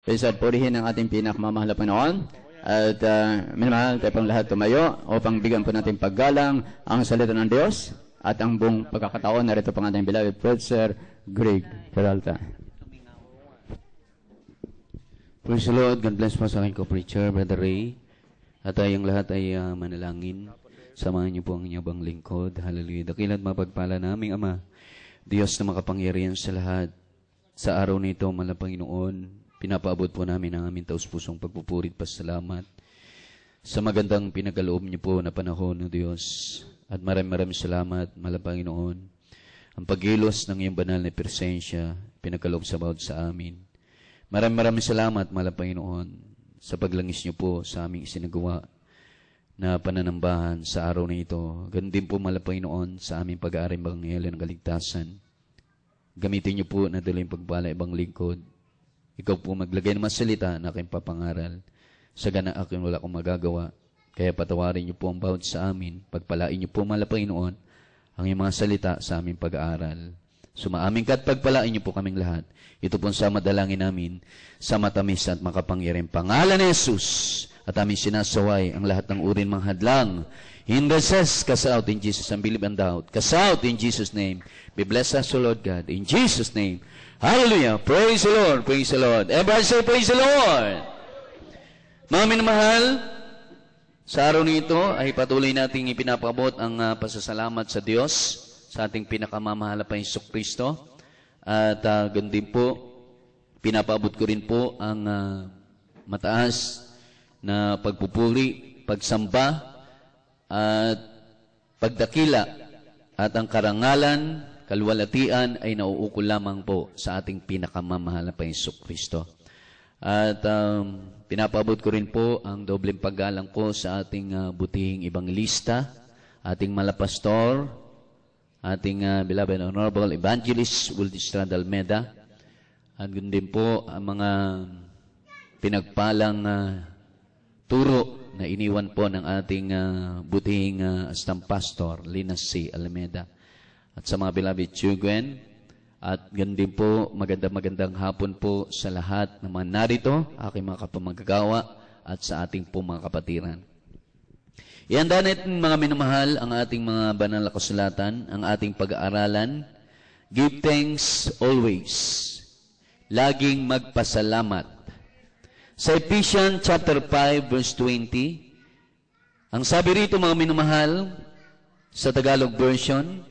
Kaysa purihin ang ating pinakamamahal na Panginoon. At minamahal tayo pang lahat tumayo upang bigyan po natin paggalang ang salita ng Diyos at ang buong pagkakataon. Narito pang ating beloved Professor Greg Peralta. Praise the Lord. God bless po sa aking co-preacher, Brother Ray. At tayong lahat ay manalangin. Samahan niyo po ang inyong lingkod. Hallelujah. Dakilat mapagpala naming Ama, Diyos na makapangyarihan sa lahat. Sa araw nito, mahal na Panginoon, pinapaabot po namin ang aming taus-pusong pagpupurit pasalamat sa magandang pinagaloob niyo po na panahon ng Diyos. At maraming salamat, mahal na Panginoon, ang paggilos ng iyong banal na presensya, pinagaloob sa bawat sa amin. Maraming salamat, mahal na Panginoon, sa paglangis niyo po sa aming isinagawa na pananambahan sa araw na ito. Ganun din po, mahal na Panginoon, sa aming pag-aaring bangyel ng kaligtasan. Gamitin niyo po na dala yung pagpala ibang lingkod. Ikaw po maglagay ng mga salita na aking papangaral. Sa gana akin wala akong magagawa. Kaya patawarin niyo po ang bawat sa amin. Pagpalain niyo po, mahal na Panginoon, ang iyong mga salita sa aming pag-aaral. Sumaamin ka at pagpalain niyo po kaming lahat. Ito po sa madalangin namin sa matamis at makapangyarihang pangalan ni Jesus. At aming sinasaway ang lahat ng uri ng mga hadlang. Hindrances, cast out in Jesus and believe and doubt. Cast out in Jesus' name. Be blessed us, O Lord God. In Jesus' name. Hallelujah. Praise the Lord. Praise the Lord. Everybody say, praise the Lord. Mga minamahal, sa araw nito ay patuloy nating ipinapabot ang pasasalamat sa Diyos sa ating pinakamamahal na Panginoong Kristo. At ganun din po, pinapabot ko rin po ang mataas na pagpupuri, pagsamba, at pagdakila. At ang karangalan, kaluwalhatian ay nauukol lamang po sa ating pinakamamahal na Panginoong Kristo. At pinapabot ko rin po ang dobleng paggalang po sa ating butihing ibanglista, ating malapastor, ating beloved Honorable Evangelist Wildestrand Almeda, at ganoon din po ang mga pinagpalang turo na iniwan po ng ating butihing Assistant Pastor, Linas C. Almeda. At sa mga beloved children, at ganoon din po, magandang hapon po sa lahat na mga narito, aking mga kapamagagawa, at sa ating po mga kapatiran. Ihanda natin, mga minamahal, ang ating mga banal na kasulatan, ang ating pag-aaralan. Give thanks always. Laging magpasalamat. Sa Ephesians chapter 5, verse 20, ang sabi rito, mga minamahal, sa Tagalog version,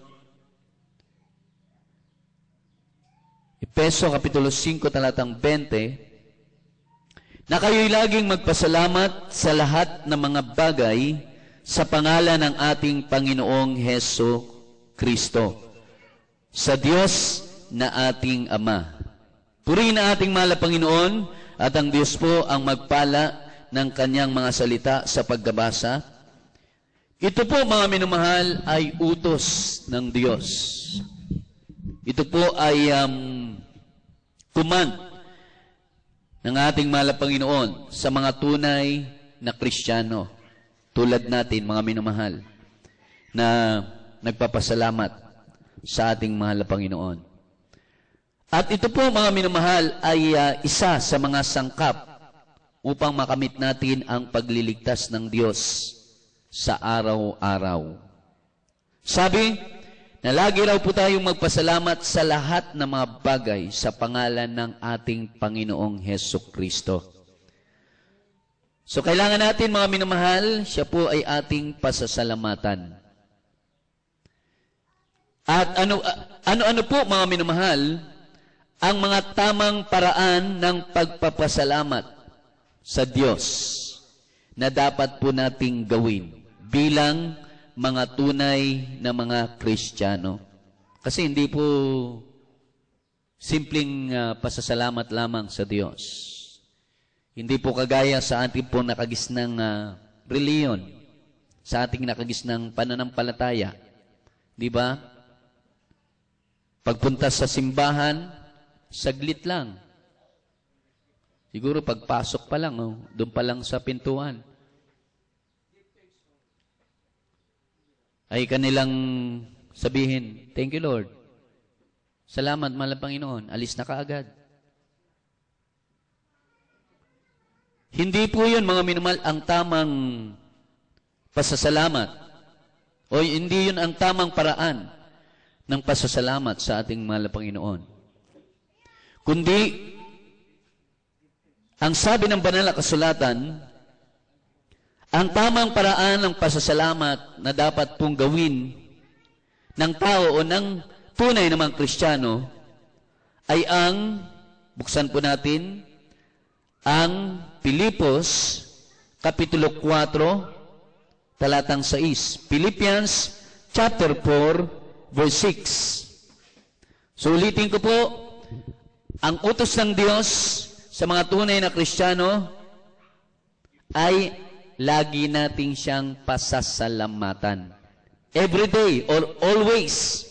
Efeso Kapitulo 5, talatang 20, na kayo'y laging magpasalamat sa lahat ng mga bagay sa pangalan ng ating Panginoong Heso Kristo, sa Diyos na ating Ama. Purihin na ating mahal na Panginoon, at ang Diyos po ang magpala ng kanyang mga salita sa pagkabasa. Ito po, mga minamahal, ay utos ng Diyos. Ito po ay command ng ating mahal na Panginoon sa mga tunay na Kristiyano. Tulad natin, mga minamahal, na nagpapasalamat sa ating mahal na Panginoon. At ito po, mga minamahal, ay isa sa mga sangkap upang makamit natin ang pagliligtas ng Diyos sa araw-araw. Sabi na lagi raw po tayong magpasalamat sa lahat ng mga bagay sa pangalan ng ating Panginoong Heso Kristo. So, kailangan natin, mga minamahal, siya po ay ating pasasalamatan. At ano po, mga minamahal, ang mga tamang paraan ng pagpapasalamat sa Diyos na dapat po nating gawin bilang mga tunay na mga Kristiyano. Kasi hindi po simpleng pasasalamat lamang sa Diyos. Hindi po kagaya sa ating po nakagisnang reliyon, sa ating nakagisnang pananampalataya. Di ba? Pagpunta sa simbahan, saglit lang. Siguro pagpasok pa lang, doon pa lang sa pintuan, ay kanilang sabihin, thank you Lord. Salamat, mahal na Panginoon. Alis na kaagad. Hindi po yun, mga minamahal, ang tamang pasasalamat. O hindi yun ang tamang paraan ng pasasalamat sa ating mahal na Panginoon. Kundi, ang sabi ng banal na kasulatan, ang tamang paraan ng pasasalamat na dapat pong gawin ng tao o ng tunay namang Kristiyano ay ang, buksan po natin, ang Pilipos, Kapitulo 4, talatang 6. Philippians chapter 4, verse 6. So ulitin ko po, ang utos ng Diyos sa mga tunay na Kristiyano ay lagi nating siyang pasasalamatan. Every day or always,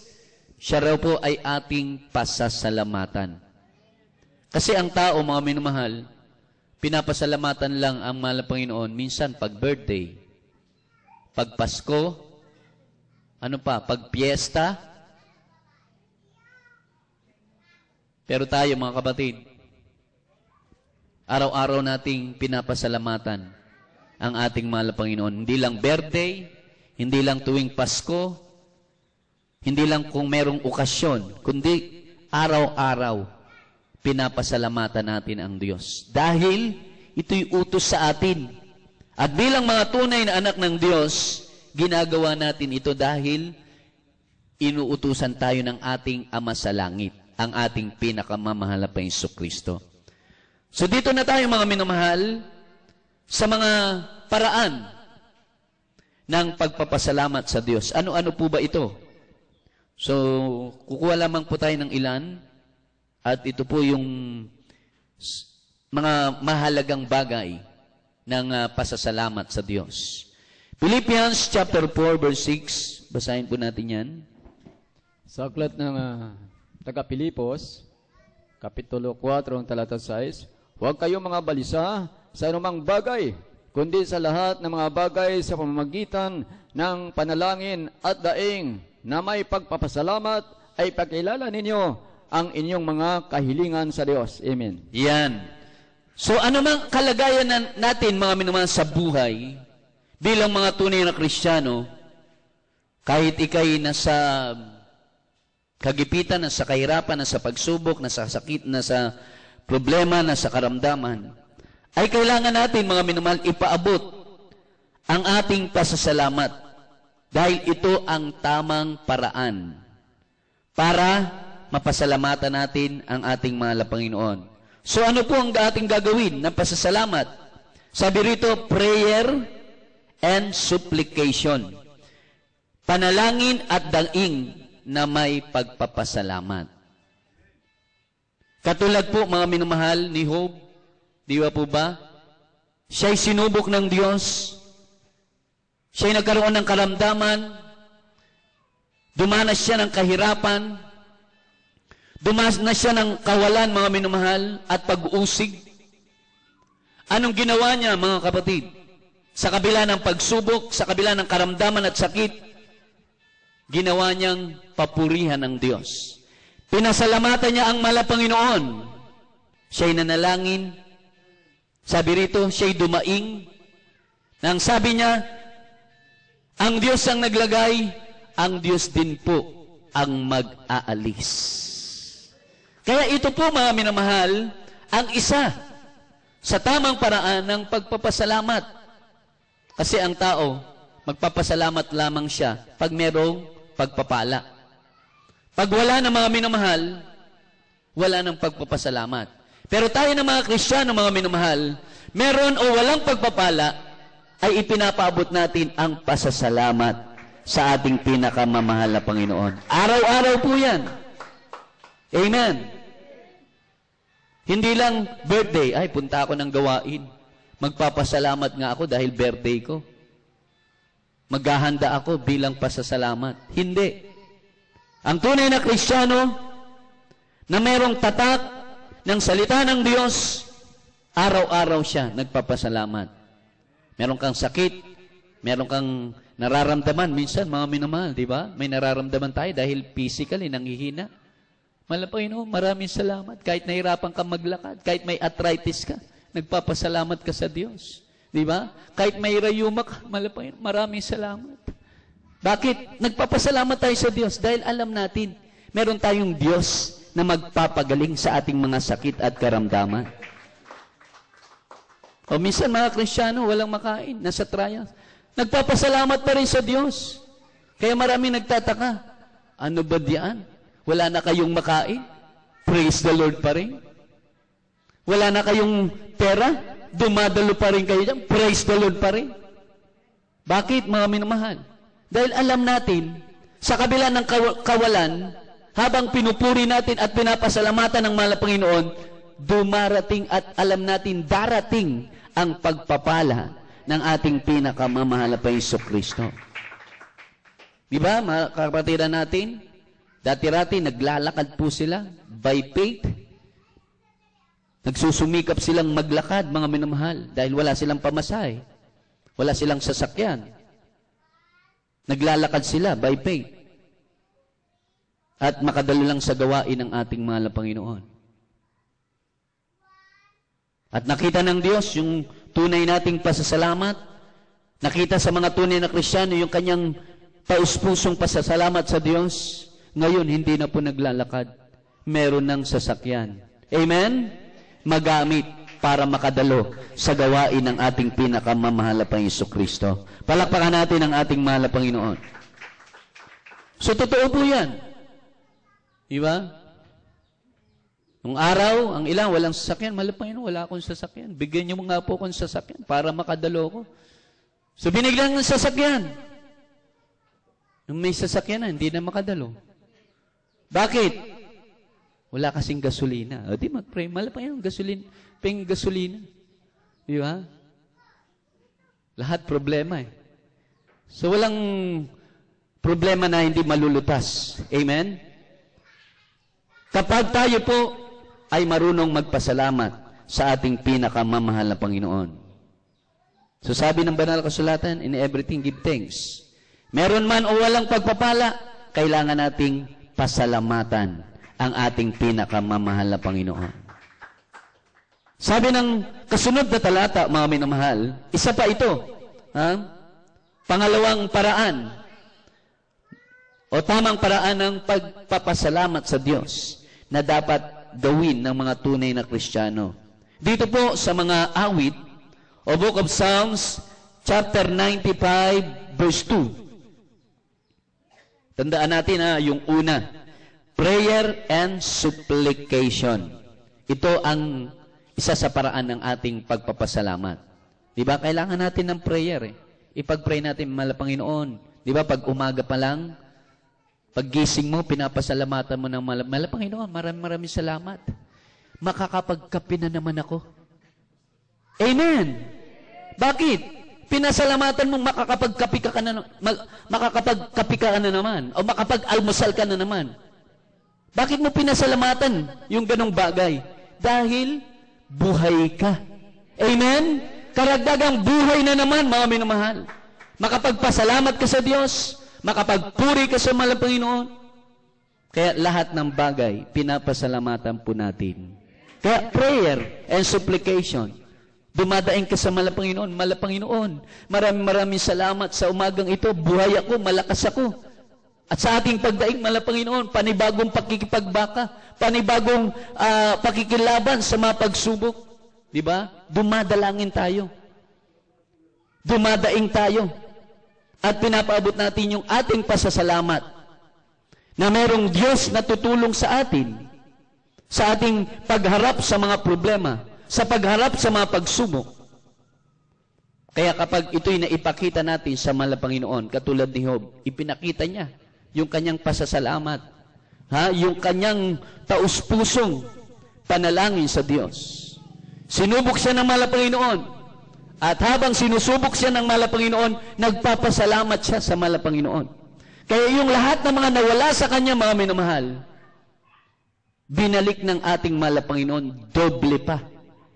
siya raw po ay ating pasasalamatan. Kasi ang tao, mga minamahal, pinapasalamatan lang ang mahal na Panginoon minsan pag birthday, pag Pasko, pag piyesta. Pero tayo, mga kapatid, araw-araw nating pinapasalamatan ang ating mahal na Panginoon. Hindi lang birthday, hindi lang tuwing Pasko, hindi lang kung merong okasyon, kundi araw-araw pinapasalamatan natin ang Diyos. Dahil ito'y utos sa atin. At bilang mga tunay na anak ng Diyos, ginagawa natin ito dahil inuutusan tayo ng ating Ama sa langit, ang ating pinakamamahal na Jesucristo. So dito na tayo, mga minamahal, sa mga paraan ng pagpapasalamat sa Diyos. Ano-ano po ba ito? So, kukuha lamang po tayo ng ilan, at ito po yung mga mahalagang bagay ng pasasalamat sa Diyos. Philippians chapter 4, verse 6. Basahin po natin yan. Sa aklat ng taga-Pilipos, Kapitulo 4, talata 6, huwag kayong mga balisa sa anumang bagay, kundi sa lahat ng mga bagay sa pamamagitan ng panalangin at daing na may pagpapasalamat ay pakilala ninyo ang inyong mga kahilingan sa Diyos. Amen. Yan. So ano mang kalagayan natin, mga minamahal, sa buhay, bilang mga tunay na Kristiyano, kahit ikay nasa kagipitan, nasa kahirapan, nasa pagsubok, nasa sakit, nasa problema, nasa karamdaman, ay kailangan natin, mga minamahal, ipaabot ang ating pasasalamat dahil ito ang tamang paraan para mapasalamatan natin ang ating mahal na Panginoon. So ano po ang ating gagawin ng pasasalamat? Sabi rito, prayer and supplication. Panalangin at daing na may pagpapasalamat. Katulad po, mga minamahal, ni Job, di ba po ba? Siya'y sinubok ng Diyos. Siya'y nagkaroon ng karamdaman. Dumanas siya ng kahirapan. Dumanas siya ng kawalan, mga minamahal, at pag-uusig. Anong ginawa niya, mga kapatid? Sa kabila ng pagsubok, sa kabila ng karamdaman at sakit, ginawa niyang papurihan ng Diyos. Pinasalamatan niya ang mahal na Panginoon. Siya'y nanalangin. Sabi rito, siya'y dumaing. Nang sabi niya, ang Diyos ang naglagay, ang Diyos din po ang mag-aalis. Kaya ito po, mga minamahal, ang isa sa tamang paraan ng pagpapasalamat. Kasi ang tao, magpapasalamat lamang siya pag merong pagpapala. Pag wala na, mga minamahal, wala ng pagpapasalamat. Pero tayo na mga Kristiyano, mga minamahal, meron o walang pagpapala, ay ipinapaabot natin ang pasasalamat sa ating pinakamamahal na Panginoon. Araw-araw po yan. Amen. Hindi lang birthday, ay punta ako ng gawain. Magpapasalamat nga ako dahil birthday ko. Maghahanda ako bilang pasasalamat. Hindi. Ang tunay na Kristiyano na merong tatak ng salita ng Diyos, araw-araw siya nagpapasalamat. Meron kang sakit, meron kang nararamdaman, minsan mga minamahal, di ba? May nararamdaman tayo dahil physically nanghihina. Mahal na Panginoon, maraming salamat. Kahit nahirapan kang maglakad, kahit may arthritis ka, nagpapasalamat ka sa Diyos. Di ba? Kahit may rayuma ka, maraming salamat. Bakit? Nagpapasalamat tayo sa Diyos dahil alam natin, meron tayong Diyos na magpapagaling sa ating mga sakit at karamdaman. O minsan mga Kristiyano, walang makain, nasa trials. Nagpapasalamat pa rin sa Diyos. Kaya marami nagtataka, ano ba diyan? Wala na kayong makain? Praise the Lord pa rin. Wala na kayong pera? Dumadalo pa rin kayo dyan? Praise the Lord pa rin. Bakit mga minamahal? Dahil alam natin, sa kabila ng kawalan, habang pinupuri natin at pinapasalamatan ng mahal na Panginoon, dumarating at alam natin darating ang pagpapala ng ating pinakamamahal na Jesucristo. Diba, mga kapatiran natin, dati-rati naglalakad po sila by faith. Nagsusumikap silang maglakad, mga minamahal, dahil wala silang pamasahe. Wala silang sasakyan. Naglalakad sila by faith. At makadalo lang sa gawain ng ating mahal na Panginoon. At nakita ng Diyos yung tunay nating pasasalamat. Nakita sa mga tunay na Kristiyano yung kanyang taus-pusong pasasalamat sa Diyos. Ngayon, hindi na po naglalakad. Meron ng sasakyan. Amen? Magamit para makadalo sa gawain ng ating pinakamamahal na Jesucristo. Palakpakan natin ang ating mahal na Panginoon. So, totoo po yan. Diba? Nung araw, ang ilang walang sasakyan, mahal na Panginoon, wala akong sasakyan. Bigyan niyo nga po akong sasakyan para makadalo ko. So, binigyan ng sasakyan. Nung may sasakyan na, hindi na makadalo. Bakit? Wala kasing gasolina. O di mag-pray. Mahal na Panginoon, gasolina. Di ba? Lahat problema eh. So, walang problema na hindi malulutas. Amen? Kapag tayo po ay marunong magpasalamat sa ating pinakamamahal na Panginoon. So sabi ng banal na kasulatan, in everything give thanks. Meron man o walang pagpapala, kailangan nating pasalamatan ang ating pinakamamahal na Panginoon. Sabi ng kasunod na talata, mga minamahal, isa pa ito. Pangalawang paraan o tamang paraan ng pagpapasalamat sa Diyos na dapat gawin ng mga tunay na Kristiyano. Dito po sa mga awit o Book of Psalms, chapter 95, verse 2. Tandaan natin yung una, prayer and supplication. Ito ang isa sa paraan ng ating pagpapasalamat. Diba? Kailangan natin ng prayer. Ipag-pray natin, mahal na Panginoon. Diba? Pag umaga pa lang, paggising mo, pinapasalamatan mo ng mahal na Panginoon, maraming salamat. Makakapagkape na naman ako. Amen! Bakit? Pinasalamatan mo, makakapagkape ka na naman. O makapag-almusal ka na naman. Bakit mo pinasalamatan yung ganong bagay? Dahil buhay ka. Amen? Karagdagang buhay na naman, mga minamahal. Makapagpasalamat ka sa Diyos, makapagpuri ka sa mahal na Panginoon. Kaya lahat ng bagay, pinapasalamatan po natin. Kaya prayer and supplication. Dumadaing ka sa mahal na Panginoon. Mahal na Panginoon, maraming salamat sa umagang ito. Buhay ako, malakas ako. At sa ating pagdaing, mahal na Panginoon, panibagong pakikipagbaka, panibagong pakikilaban sa mga pagsubok. Diba? Dumadalangin tayo. Dumadaing tayo. At pinapaabot natin yung ating pasasalamat na merong Diyos na tutulong sa atin sa ating pagharap sa mga problema, sa pagharap sa mga pagsubok. Kaya kapag ito'y naipakita natin sa mahal na Panginoon, katulad ni Job, ipinakita niya yung kanyang pasasalamat, yung kanyang taus-pusong panalangin sa Diyos. Sinubok siya ng mahal na Panginoon. At habang sinusubok siya ng mahal na Panginoon, nagpapasalamat siya sa mahal na Panginoon. Kaya yung lahat ng mga nawala sa kanya, mga minamahal, binalik ng ating mahal na Panginoon, doble pa.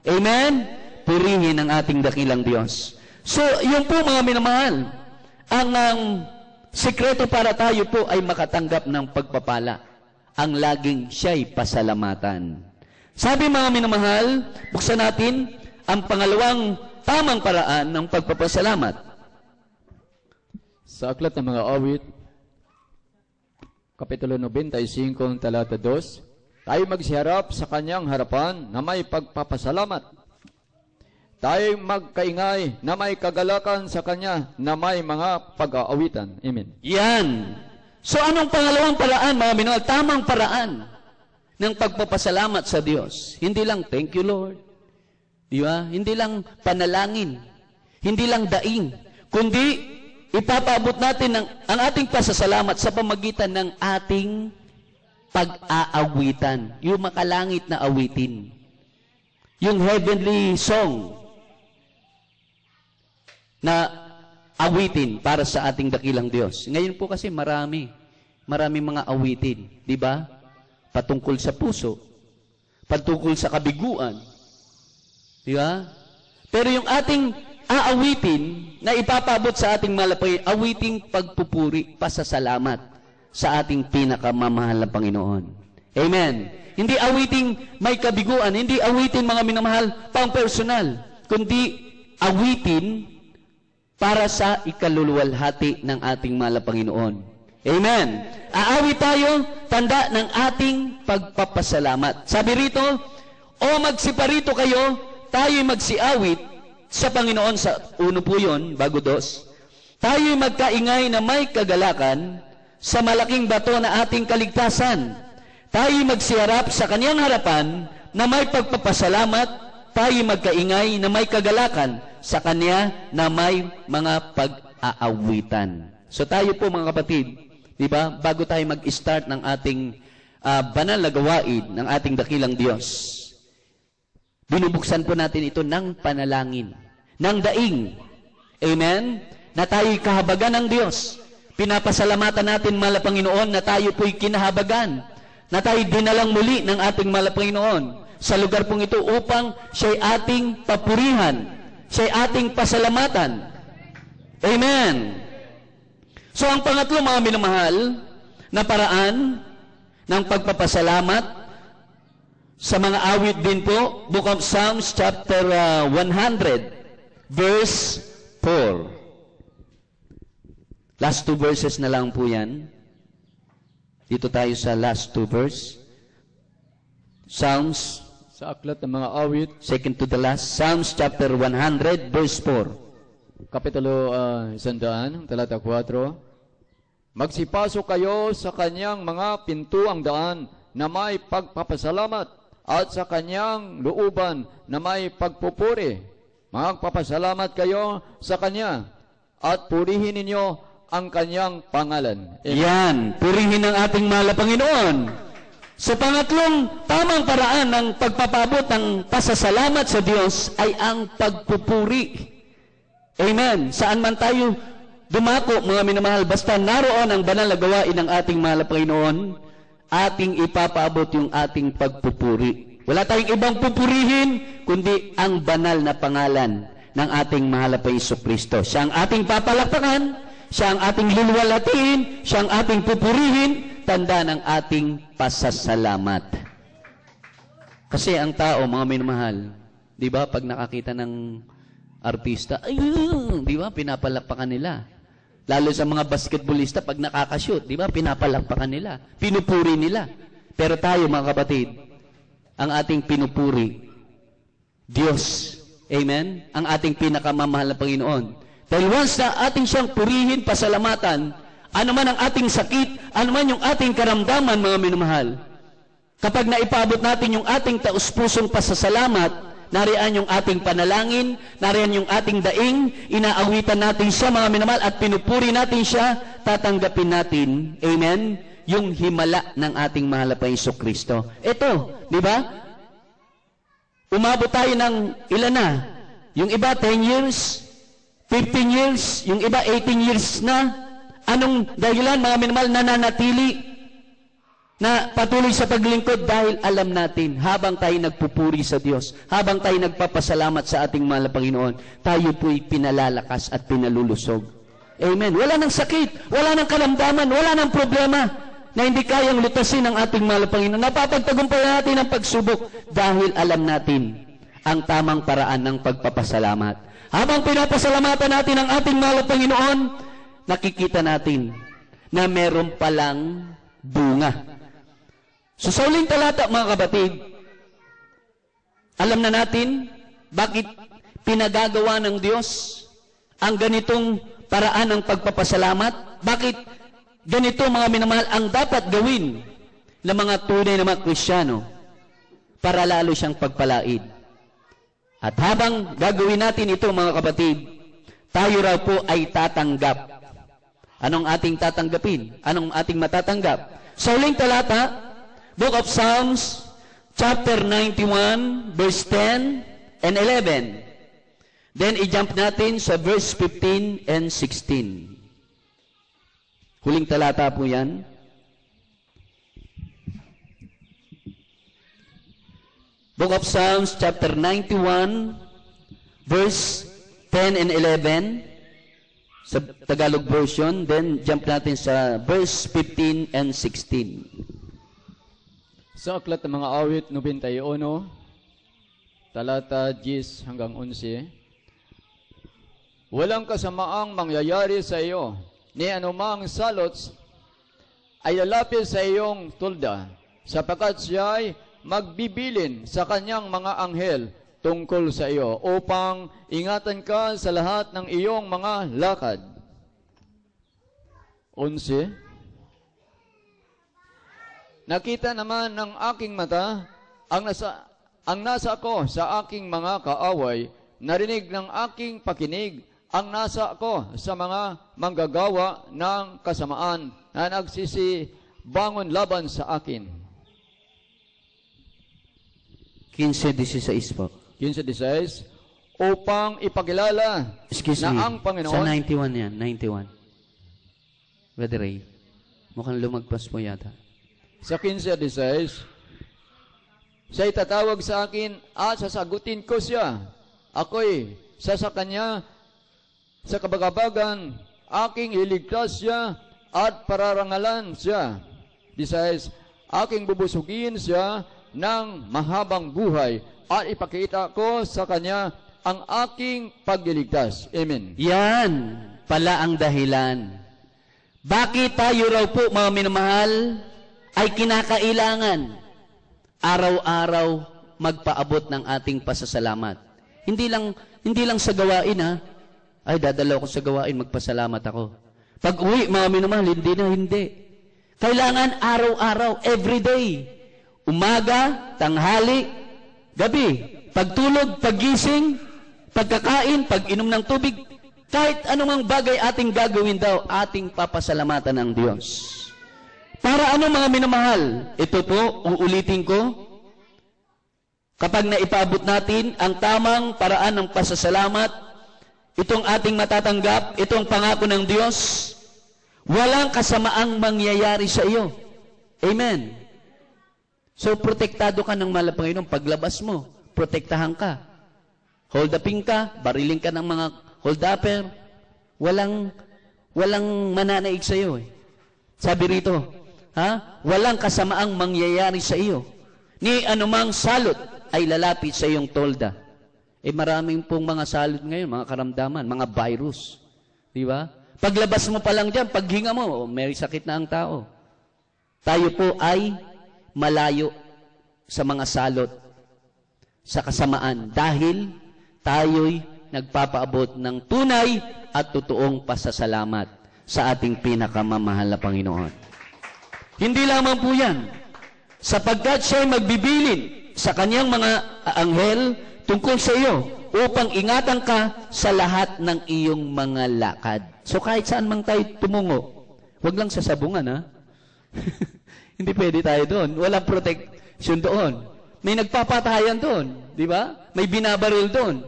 Amen? Purihin ang ating dakilang Diyos. So, yun po mga minamahal, ang sikreto para tayo po ay makatanggap ng pagpapala. Ang laging siya'y pasalamatan. Sabi mga minamahal, buksan natin ang pangalawang tamang paraan ng pagpapasalamat? Sa aklat ng mga awit, Kapitulo 95, talata 2, tayo magsiharap sa kanyang harapan na may pagpapasalamat. Tayo magkaingay na may kagalakan sa kanya na may mga pag-aawitan. Amen. Yan. So anong pangalawang paraan, mga minahal? Tamang paraan ng pagpapasalamat sa Diyos. Hindi lang, thank you Lord. Di ba? Hindi lang panalangin. Hindi lang daing. Kundi, ipapaabot natin ang ating pasasalamat sa pamagitan ng ating pag-aawitan. Yung makalangit na awitin. Yung heavenly song na awitin para sa ating dakilang Diyos. Ngayon po kasi marami mga awitin. Di ba? Patungkol sa puso. Patungkol sa kabiguan. Di ba? Pero yung ating aawitin na ipapaabot sa ating malapay, awiting pagpupuri, pasasalamat sa ating pinakamamahal na Panginoon. Amen. Hindi awiting may kabiguan, hindi awitin mga minamahal pang personal, kundi awitin para sa ikaluluwalhati ng ating mahal na Panginoon. Amen. Aawit tayo, tanda ng ating pagpapasalamat. Sabi rito, o magsiparito kayo, tayo'y magsiawit sa Panginoon. Sa uno po yun, bago dos. Tayo'y magkaingay na may kagalakan sa malaking bato na ating kaligtasan. Tayo'y magsiharap sa kanyang harapan na may pagpapasalamat. Tayo'y magkaingay na may kagalakan sa kanya na may mga pag-aawitan. So tayo po mga kapatid, di ba, bago tayo mag-start ng ating banal na gawain ng ating dakilang Diyos, binubuksan po natin ito ng panalangin, ng daing. Amen? Na tayo'y kahabagan ng Diyos. Pinapasalamatan natin, mahal na Panginoon, na tayo po'y kinahabagan, na tayo'y dinalang muli ng ating mahal na Panginoon sa lugar pong ito upang siya'y ating papurihan, siya'y ating pasalamatan. Amen. So ang pangatlo, mga minamahal, na paraan ng pagpapasalamat sa mga awit din po, Book of Psalms chapter 100 verse 4. Last two verses na lang po yan. Dito tayo sa last two verse. Psalms, Sa aklat ng mga awit, second to the last, Psalms chapter 100 verse 4. Kapitulo 100, talata 4, magsipasok kayo sa kanyang mga pintuang daan na may pagpapasalamat at sa kanyang looban na may pagpupuri. Magpapasalamat kayo sa kanya at purihin ninyo ang kanyang pangalan. Yan, purihin ang ating mahal na Panginoon. Sa pangatlong tamang paraan ng pagpapabot ng pasasalamat sa Diyos ay ang pagpupuri. Amen. Saan man tayo dumako, mga minamahal, basta naroon ang banal na gawain ng ating mahal na Panginoon, ating ipapaabot yung ating pagpupuri. Wala tayong ibang pupurihin, kundi ang banal na pangalan ng ating mahal na Jesucristo. Siya ang ating papalakpakan, siya ang ating luluwalhatiin, siya ang ating pupurihin, tanda ng ating pasasalamat. Kasi ang tao, mga minamahal, di ba, pag nakakita ng artista, ayun, di ba, pinapalakpakan nila. Lalo sa mga basketballista, pag nakakashoot, di ba, pinapalakpakan nila, pinupuri nila. Pero tayo, mga kapatid, ang ating pinupuri, Diyos. Amen? Ang ating pinakamamahal na Panginoon. Dahil once na ating siyang purihin, pasalamatan, ano man ang ating sakit, ano man yung ating karamdaman, mga minamahal, kapag naipabot natin yung ating taus-pusong pasasalamat, nariyan yung ating panalangin, nariyan yung ating daing, inaawitan natin siya, mga minamahal, at pinupuri natin siya, tatanggapin natin, amen, yung himala ng ating mahal na Jesucristo. Ito, di ba? Umabot tayo ng ilan na? Yung iba 10 years, 15 years, yung iba 18 years na. Anong dahilan, mga minamahal, nananatili na patuloy sa paglingkod? Dahil alam natin, habang tayo nagpupuri sa Diyos, habang tayo nagpapasalamat sa ating mahal na Panginoon, tayo po'y pinalalakas at pinalulusog. Amen. Wala nang sakit, wala nang kalamdaman, wala nang problema na hindi kayang lutasin ng ating mahal na Panginoon. Napapagtagumpayan natin ang pagsubok dahil alam natin ang tamang paraan ng pagpapasalamat. Habang pinapasalamatan natin ang ating mahal na Panginoon, nakikita natin na meron palang bunga. So sa uling talata, mga kapatid, alam na natin bakit pinagagawa ng Diyos ang ganitong paraan ng pagpapasalamat. Bakit ganito, mga minamahal, ang dapat gawin ng mga tunay na mga Kristiyano para lalo siyang pagpalaid. At habang gagawin natin ito, mga kapatid, tayo raw po ay tatanggap. Anong ating tatanggapin? Anong ating matatanggap? Sa uling talata, Book of Psalms, chapter 91, verse 10 and 11. Then, i-jump natin sa verse 15 and 16. Huling talata po yan. Book of Psalms, chapter 91, verse 10 and 11. Sa Tagalog version. Then, jump natin sa verse 15 and 16. Sa aklat ng mga awit 91, talata 10 hanggang 11, walang kasamaang mangyayari sa iyo, ni anumang salots ay lalapit sa iyong tulda, sapagkat siya ay magbibilin sa kanyang mga anghel tungkol sa iyo, upang ingatan ka sa lahat ng iyong mga lakad. 11, nakita naman ng aking mata ang nasa ako sa aking mga kaaway, narinig ng aking pakinig ang nasa ako sa mga manggagawa ng kasamaan na nagsisibangon laban sa akin. 15:16 po. 15:16, upang ipakilala Excuse na me. ang Panginoon. Sa 91 yan, 91. Brother Ray, mukhang lumagpas po yata. Sa 15:16, siya itatawag sa akin at sasagutin ko siya. Ako'y sa kanya sa kabagabagan, aking iligtas siya at pararangalan siya. 16, aking bubusugin siya ng mahabang buhay at ipakita ko sa kanya ang aking pagliligtas. Amen. Yan pala ang dahilan. Bakit tayo raw po, mga minamahal, ay kinakailangan araw-araw magpaabot ng ating pasasalamat. Hindi lang sa gawain, ha? Ay, dadalaw ko sa gawain, magpasalamat ako. Pag uwi, mga minamahal, hindi. Kailangan araw-araw, everyday. Umaga, tanghali, gabi. Pagtulog, paggising, pagkakain, pag-inom ng tubig, kahit anumang bagay ating gagawin daw, ating papasalamatan ng Diyos. Para ano, mga minamahal? Ito po, uulitin ko. Kapag naipaabot natin ang tamang paraan ng pasasalamat, itong ating matatanggap, itong pangako ng Diyos, walang kasamaang mangyayari sa iyo. Amen. So, protektado ka ng mahal na Panginoon. Paglabas mo, protektahan ka. Hold upin ka, bariling ka ng mga hold upper. Walang mananaig sa iyo. Sabi rito, walang kasamaang mangyayari sa iyo. Ni anumang salot ay lalapit sa iyong tolda. Maraming pong mga salot ngayon, mga karamdaman, mga virus. Di ba? Paglabas mo pa lang dyan, paghinga mo, may sakit na ang tao. Tayo po ay malayo sa mga salot, sa kasamaan, dahil tayo'y nagpapaabot ng tunay at totoong pasasalamat sa ating pinakamamahal na Panginoon. Hindi lamang po yan, sapagkat siya'y magbibilin sa kanyang mga anghel tungkol sa iyo, upang ingatan ka sa lahat ng iyong mga lakad. So kahit saan mang tayo tumungo, wag lang sa sabungan, ha? Hindi pwede tayo doon. Walang protection doon. May nagpapatayan doon, di ba? May binabaril doon.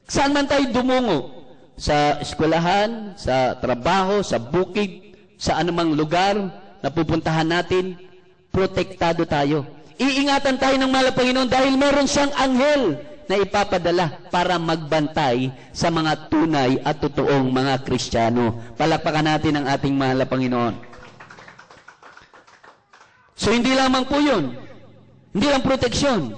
Saan man tayo dumungo? Sa eskwelahan, sa trabaho, sa bukid, sa anumang lugar na pupuntahan natin, protektado tayo. Iingatan tayo ng mahal na Panginoon dahil meron siyang anghel na ipapadala para magbantay sa mga tunay at totoong mga Kristiyano. Palakpakan natin ang ating mahal na Panginoon. So, hindi lamang po yun. Hindi lang proteksyon.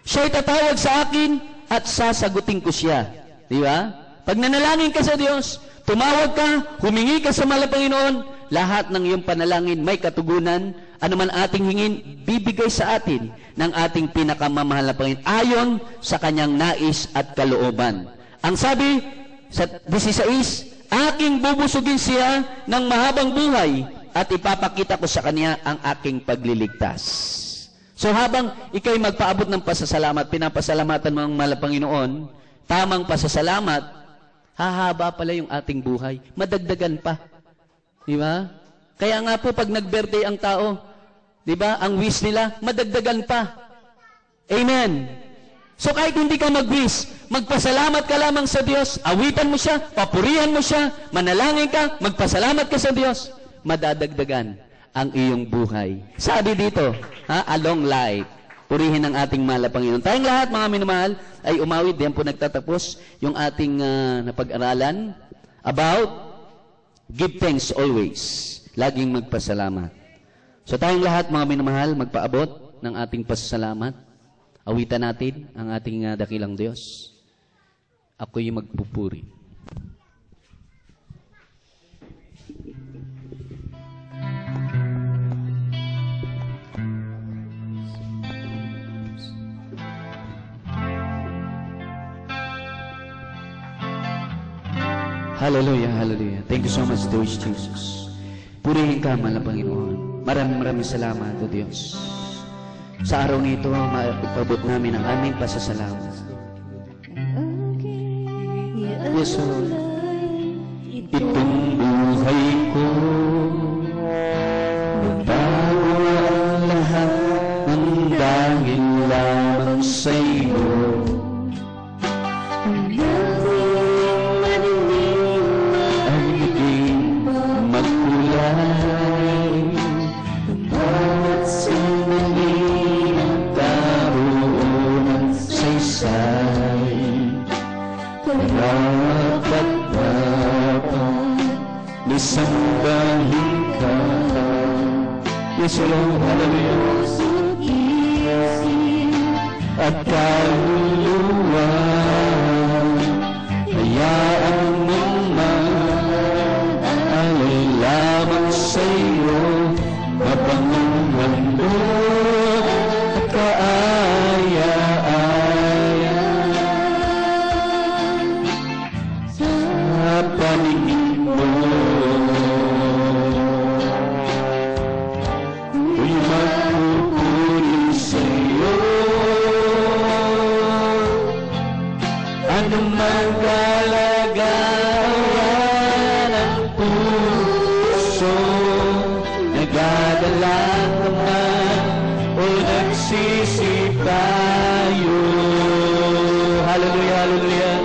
Siya'y tatawag sa akin at sasagutin ko siya. Di ba? Pag nanalangin ka sa Diyos, tumawag ka, humingi ka sa mahal na Panginoon, lahat ng iyong panalangin may katugunan, anuman ating hingin, bibigay sa atin ng ating pinakamamahal na Panginoon ayon sa kanyang nais at kalooban. Ang sabi sa 16, aking bubusugin siya ng mahabang buhay at ipapakita ko sa kanya ang aking pagliligtas. So habang ikay magpaabot ng pasasalamat, pinapasalamatan mo ang mahal na Panginoon, tamang pasasalamat, hahaba pala yung ating buhay. Madagdagan pa. Di ba? Kaya nga po pag nag-birthday ang tao, di ba, ang wish nila, madagdagan pa. Amen. So kahit hindi ka mag-wish, magpasalamat ka lamang sa Diyos, awitan mo siya, papurihan mo siya, manalangin ka, magpasalamat ka sa Diyos, madadagdagan ang iyong buhay. Sabi dito, a long life. Purihin ang ating mahal na Panginoon. Tayong lahat, mga minamahal, ay umawit. Diyan po nagtatapos yung ating napag-aralan about give thanks always. Laging magpasalamat. So tayong lahat, mga minamahal, magpaabot ng ating pasasalamat. Awitan natin ang ating dakilang Diyos. Ako'y magpupuri. Hallelujah, hallelujah. Thank you so much, Lord Jesus. Purihin ka, mahal na Panginoon. Maraming salamat, O Diyos. Sa araw nito, maipabot namin ang aming pasasalamat. Yes, Lord. Itong buhay ko, bago ang lahat ng dahil lamang sa iyo. Sambahin ka, Yes, Lord, hallelujah. At kaluluwa, hayaan mong mag-alay lamang sa iyo, mapangong handog at kaaya-aya sa paningin mo. Anong magkalagayan ang puso, nagadala naman o nagsisipayo. Hallelujah, hallelujah.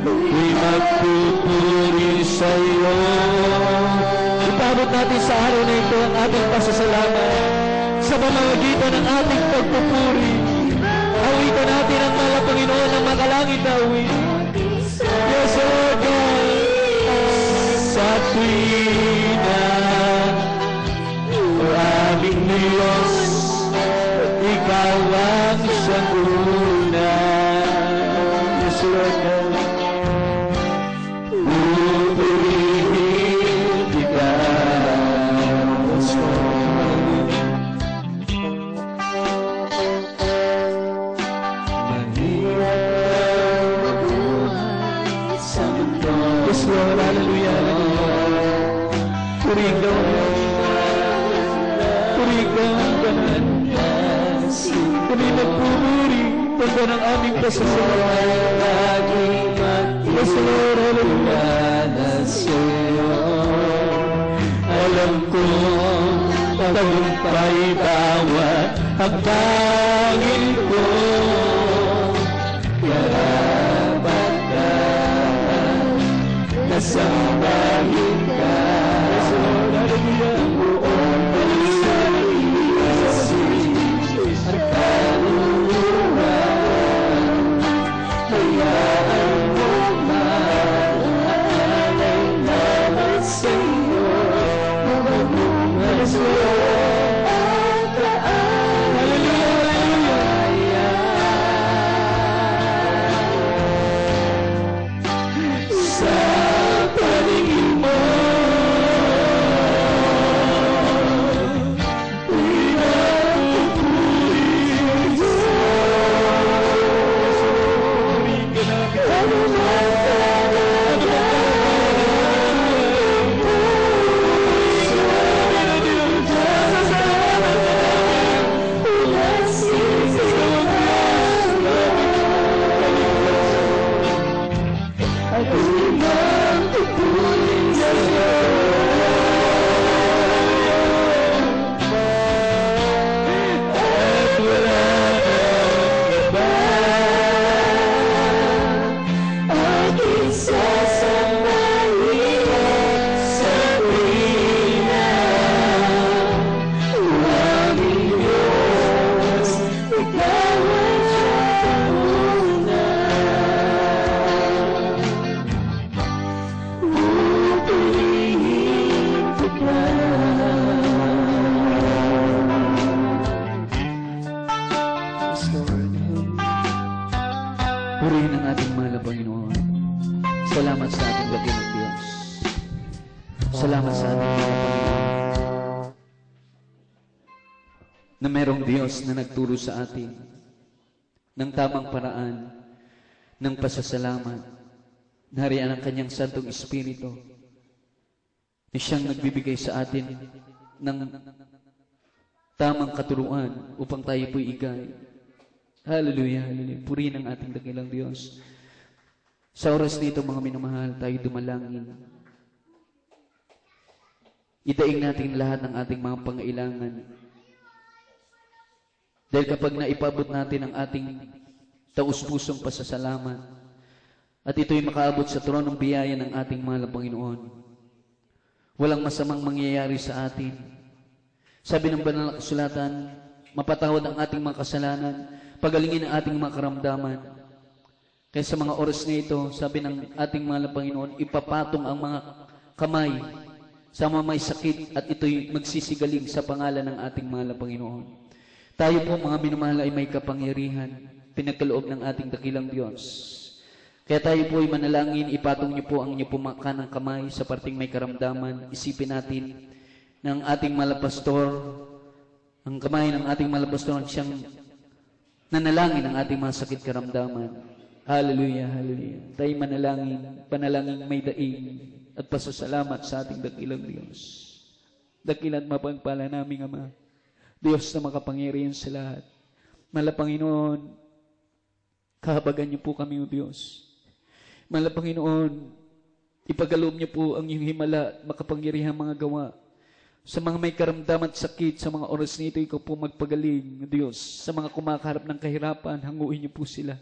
Ako'y magpupuri sa'yo. Ipabot natin sa araw na ito ang ating pasasalamat sa pamamagitan ng ating pagpupuri. Awitan natin ang mahal na Panginoon ng makalangit na awit. Yes, Lord God. Sa tuwina, o aming Diyos, ikaw ang siyang una. Yes, Lord God. Pupurihin kita. Yes, Lord. Yes, Lord, hallelujah, hallelujah. Purigaw, purigaw ang kanan. Kami magpupuri, pagka ng aming pasasalamat. Yes, Lord, hallelujah. Alam ko, tagumpay bawat hagdangin ko. Sambahin ka, yes, Lord, hallelujah. Buong pag-isip at kaluluwa, hayaan mo mag-alay naman sa iyo, magbunga sa at kaaya. Hallelujah, hallelujah. Purihin ang ating mahal na Panginoon. Salamat sa ating dakilang Diyos. Salamat sa ating mahal na Panginoon na merong Diyos na nagturo sa atin ng tamang paraan ng pasasalamat. Nariyan ang Kanyang Santong Espiritu na Siyang nagbibigay sa atin ng tamang katuruan upang tayo po'y igay. Hallelujah, hallelujah. Purihin ang ating dakilang Diyos. Sa oras nito, mga minamahal, tayo dumalangin. Idaing natin lahat ng ating mga pangailangan. Dahil kapag naipabot natin ang ating taus-pusong pasasalamat, at ito'y makaabot sa trono ng biyaya ng ating mahal na Panginoon, walang masamang mangyayari sa atin. Sabi ng banal na kasulatan, mapatawad ang ating mga kasalanan, pagalingin ang ating mga karamdaman. Kaya sa mga oras na ito, sabi ng ating mahal na Panginoon, ipapatong ang mga kamay sa mga may sakit at ito'y magsisigaling sa pangalan ng ating mahal na Panginoon. Tayo po mga minamahal ay may kapangyarihan, pinagkaloob ng ating dakilang Diyos. Kaya tayo po ay manalangin, ipatong niyo po ang inyo pumakanang kamay sa parting may karamdaman. Isipin natin ng ating mahal na pastor, ang kamay ng ating mahal na pastor ang siyang nanalangin ang ating mga sakit karamdaman. Hallelujah, hallelujah. Tayo manalangin, panalangin may daing at pasasalamat sa ating dakilang Diyos. Dakilan mapagpala naming Ama, Diyos na makapangyarihan sa lahat. Mahal na Panginoon, kahabagan niyo po kami, O Diyos. Mahal na Panginoon, ipagkaloob niyo po ang iyong himala at makapangyarihang mga gawa. Sa mga may karamdaman at sakit, sa mga oras nito, ikaw po magpagaling, Diyos. Sa mga kumakaharap ng kahirapan, hanguin niyo po sila.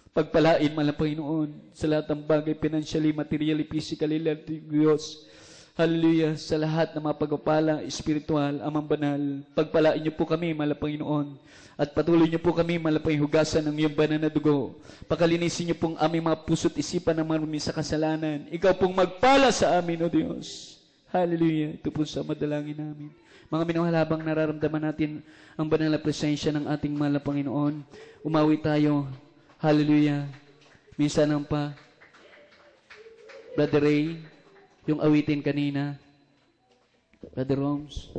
Pagpalain, mahal na Panginoon, sa lahat ng bagay, financially, materially, physically, Diyos. Hallelujah, sa lahat ng mga pagpapala, espiritual, Amang Banal. Pagpalain niyo po kami, mahal na Panginoon. At patuloy niyo po kami, mahal na Panginoon, hugasan ng iyong banal na dugo. Pakalinisin niyo pong aming mga puso't isipan na marumi sa kasalanan. Ikaw pong magpala sa amin, O Diyos. Hallelujah. Ito po sa madalangin namin. Mga minamahal, habang nararamdaman natin ang banal na presensya ng ating mahal na Panginoon, umawi tayo. Hallelujah. Minsan pa, Brother Ray, yung awitin kanina. Brother Roms.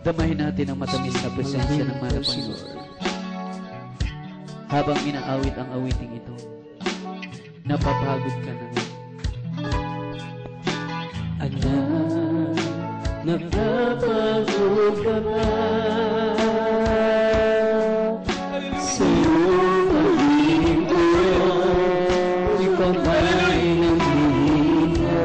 Damahin natin ang matamis na presensya ng mahal na Panginoon. Habang inaawit ang awiting ito, napapagod ka na. Anak, napapagod ka na sa iyong pag-ibig ko. Ikaw ba'y namihina?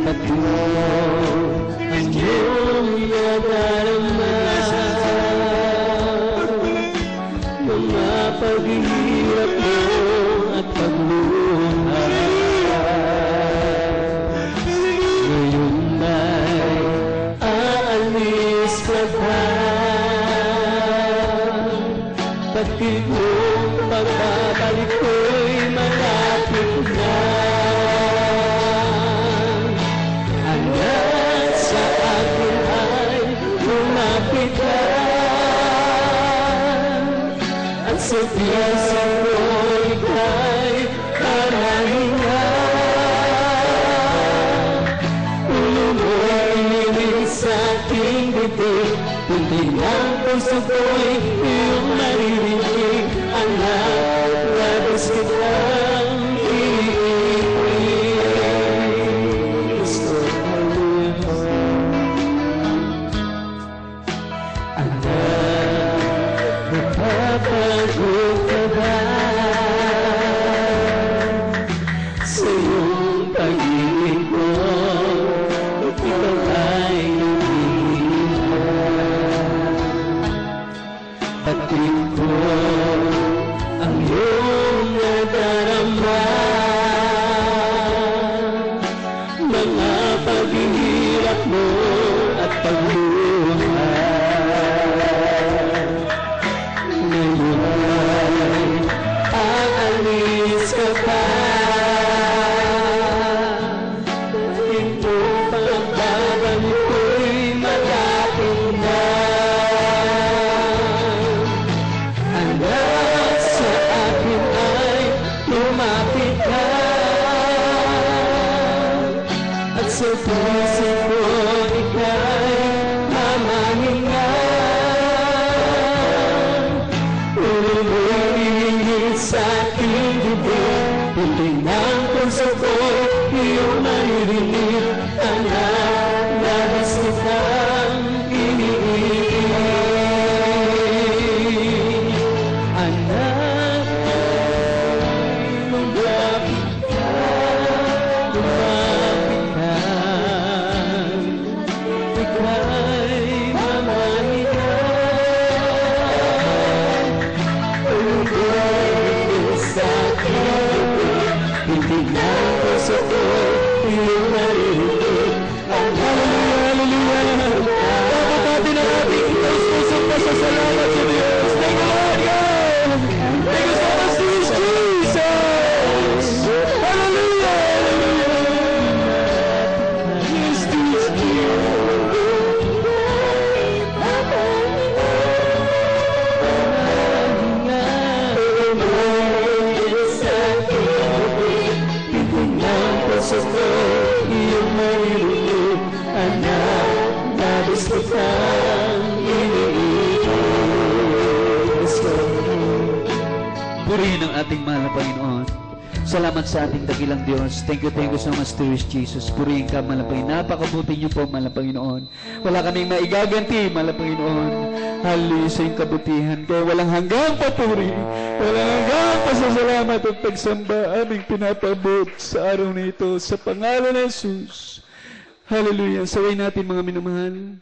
Patuloy ang iyong nadarama, mga paghihirap mo at pagluha. Ngayon ba'y aalis ka ba? Pati kung pagbabalik ko'y malapit na. Hanggat sa akin ay lumapit ka, at sa pisan ko ika'y Tunay ng puso ko'y iyong maririnig, anak, labis kitang iibig. Gusto ko anak, napapagod ka ba sa iyong pag-ibig ko? Ikaw ay batid ko ang iyong nadarama, mga paghihirap mo at pagluha. Ngayon ay aalis ka pa, itong pagbabalik ko'y malapit na. Anak, sa akin ay lumapit ka, at sa puso ko ika'y mamahinga. Ulo mo'y hihingit sa aking bibig, puti ng puso ko'y iyong maririnig. Anak, labis kitang iniibig. Anak, lumapit ka, lumapit ka, ika'y mamahinga. Ulungin sa aking bibig, pintig ng puso ko'y iyong maririnig. Hallelujah, hallelujah. Dapat natin ang ating pusong pasasalamat sa Diyos. Thank you, Lord God. Thank you so much, Jesus. Hallelujah, hallelujah. Yes, Jesus. Puso ko iyong maririnig, anak, labis kitang iniibig. Purihin ang ating mahal na Panginoon. Salamat sa ating dakilang Diyos. Thank you so much, dear Jesus. Purihin ka, mahal na Panginoon. Napakabuti niyo po, mahal na Panginoon. Wala kaming maigaganti, mahal na Panginoon. Hallelujah sa iyong kabutihan. Kaya walang hanggang papuri, walang hanggang pasasalamat at pagsamba aming pinapabot sa araw na ito sa pangalan ng Jesus. Hallelujah. Saway natin mga minamahal,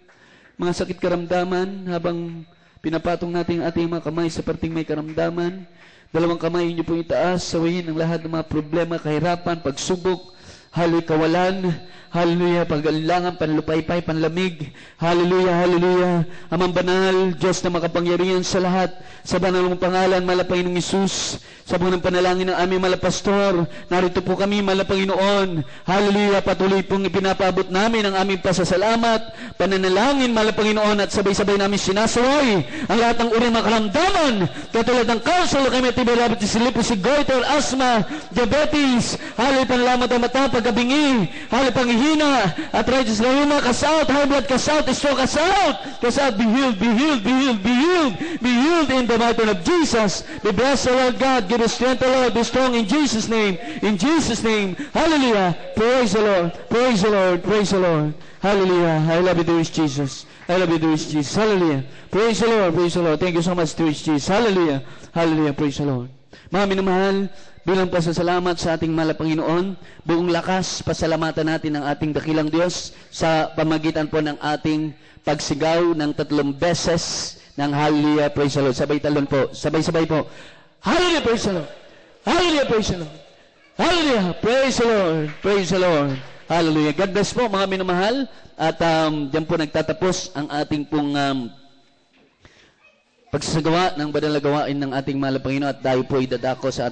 mga sakit karamdaman, habang pinapatong natin ang ating mga kamay sa parting may karamdaman. Dalawang kamay niyo po itaas, sawayin ang lahat ng mga problema, kahirapan, pagsubok, hallelujah, kawalan, hallelujah, pag-alinlangan, panlupaypay, panlamig, hallelujah, hallelujah. Amang banal, Diyos na makapangyarihan sa lahat, sa banal mong pangalan, mahal na Panginoong Isus, sa bunang panalangin ng aming mahal na pastor, narito po kami, mahal na Panginoon, hallelujah, patuloy pong ipinapaabot namin ang aming pasasalamat, pananalangin, mahal na Panginoon, at sabay-sabay namin sinasaway ang lahat ng uri ng mga karamdaman, katulad ng cancer, leukemia, TB, diabetes, lupus, goiter, asthma, diabetes, hallelujah, panlamat ang mata, pagkabingi, hallelujah, panghihina, arthritis, rheuma, cast out, high blood, cast out, stroke, cast out, be healed, be healed, be healed, be healed, be healed in the mighty name of Jesus. Be blessed, O Lord God, give us strength, O Lord, be strong in Jesus' name, hallelujah, praise the Lord, praise the Lord, praise the Lord, hallelujah, I love you, dearest Jesus, I love you, dearest Jesus, hallelujah, praise the Lord, thank you so much, dearest Jesus, hallelujah, hallelujah, praise the Lord. Mga minamahal, bilang pasasalamat sa ating mahal na Panginoon, buong lakas, pasalamatan natin ang ating dakilang Diyos sa pamagitan po ng ating pagsigaw ng 3 beses ng hallelujah, praise the Lord. Sabay talon po, sabay-sabay po. Hallelujah, praise the Lord. Hallelujah, praise the Lord. Hallelujah, praise the Lord. Praise the Lord. Hallelujah. God bless po mga minamahal. At diyan po nagtatapos ang ating pong pagsasagawa ng banal na gawain ng ating mahal na Panginoon, at tayo po ay dadako sa ating